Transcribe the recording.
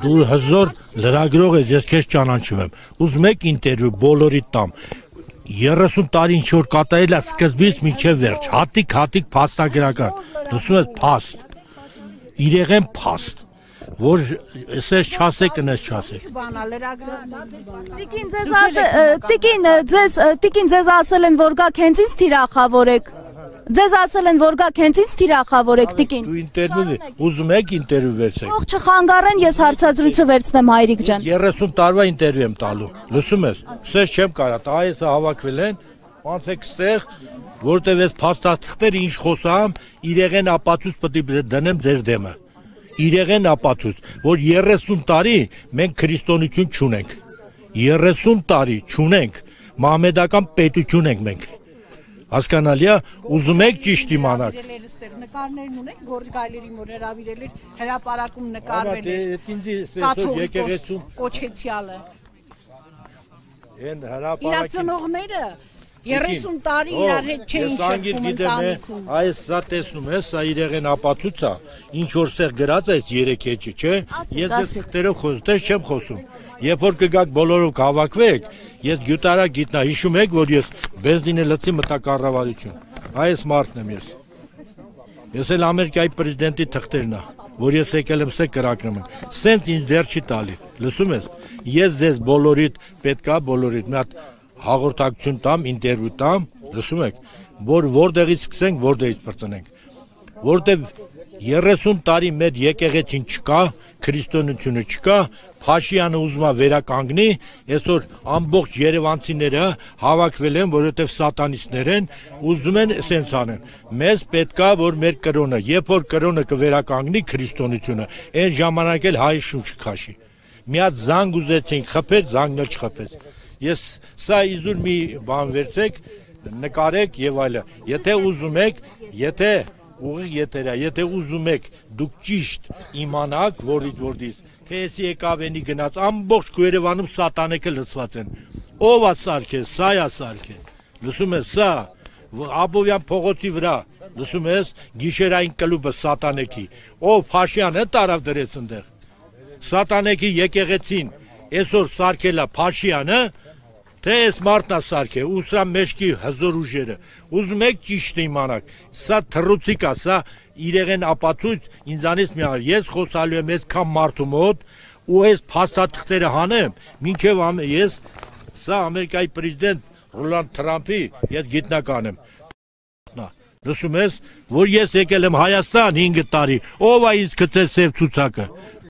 Դու հզոր լրագրող ես, ես քեզ ճանաչում եմ։ Ուզում եք ինտերվյու բոլորի տամ։ 30 տարի ինչ որ կատարել է սկզբից մինչև վերջ, հատիկ փաստագրական, լսում ես փաստ, իրեղեն փաստ, որ ասես չասեք, նես չասեք։ Տիկին ձեզ ասել են, որ գաք հենց ինձ թիրախավորեք, ձեզ ասել են, որ գաք հենց ինձ թիրախավորեք, տիկին։ Դու ինտերվյու, ուզում եք ինտերվյու վերցեք։ Թող չխանգարեն, ես հարցազրույցը վերցնեմ Հայրիկ ջան։ 30 տարվա ինտերվյու եմ տալու, լսում ես, սես չեմ կարա, այս հավաքվել են, անցեք ստեղ, որտև ես փաստաթղթերը ինչ խոսամ, իրեղեն ապացույց պետք է դնեմ ձեր դեմը։ Իրեղեն ապացույց, որ 30 տարի մենք քրիստոնեություն չունենք։ 30 տարի չունենք, մահմեդական պետություն ենք մենք։ Հասկանալի է, ուզում եք ճիշտ իմանալ։ Նկարներն ունենք, Գորգ Գայլերի մոտ հրավիրել էր, հրապարակում նկարվել էր։ Կոչեցյալը։ Իրացնողները 30 տարի իրար հետ չէին շփվում ընտանիքում։ Այս սա տեսնում ես, սա իրեղեն ապացույց է, ինչ որ ստեղ գրած է 3 էջը, չէ։ Ես դες թղթերով խոստես չեմ խոսում։ Երբ որ կգաք բոլորով հավաքվեք, ես գյուտարակ գիտնա, հիշում եք, որ ես բենզինը լցի մտա կառավարություն։ Այս մարդն եմ ես։ Ես էլ Ամերիկայի պրեզիդենտի թղթերն է, որ ես եկել եմ ստե կրակնում եմ։ Սենց ինձ դեռ չի տալի, լսում ես։ Ես ձեզ բոլորիդ պետքա բոլորիդ մի հատ հաղորդակցություն տամ, ինտերվյու տամ, լսում եք, որ որտեղից սկսենք, որտեղից բրծնենք։ Որտեղ 30 տարի մեր եկեղեցին չկա, քրիստոնեությունը չկա, Փաշինյանը ուզում է վերականգնի, այսօր ամբողջ երևանցիները հավաքվել են, որովհետև սատանիստներ են, ուզում են սենց անեն։ Մեզ պետքա, որ մեր կրոնը, երբ որ կրոնը կվերականգնի քրիստոնեությունը, այն ժամանակ էլ հայ շունչ քաշի։ Մի հատ զանգ ուզեցինք խփել, զանգն էլ չխփեց։ Ես սա իզուր մի բան վերցեք, նկարեք եւ այլը։ Եթե ուզում եք, եթե ուղիղ եթերա, եթե ուզում եք դուք ճիշտ իմանաք, որից թե էսի եկավենի գնաց, ամբողջ Երևանում սատանեկը լցված են։ Ով է սարքել, սա է սարքել։ Լսում ես, սա Աբովյան փողոցի վրա, լսում ես, գիշերային կլուբը սատանեկի։ Ով Փաշինյանը տարավ դրեց այնտեղ։ Սատանեկի եկեղեցին այսօր սարքել է Փաշինյանը, թե այս մարդն է սարքել, ու սա մեջքի հզոր ուժերը, ուզում եք ճիշտ իմանաք, սա թռուցիկ է, սա իրեղեն ապացույց ինձանից մի առ, ես խոսալու եմ այսքան մարդու մոտ, ու այս փաստաթղթերը հանեմ, մինչև ես, սա Ամերիկայի պրեզիդենտ Ռոնալդ Թրամփի, ես գիտնական եմ, լսում ես, որ ես եկել եմ Հայաստան 5 տարի, ով է ինձ գցել սև ցուցակը,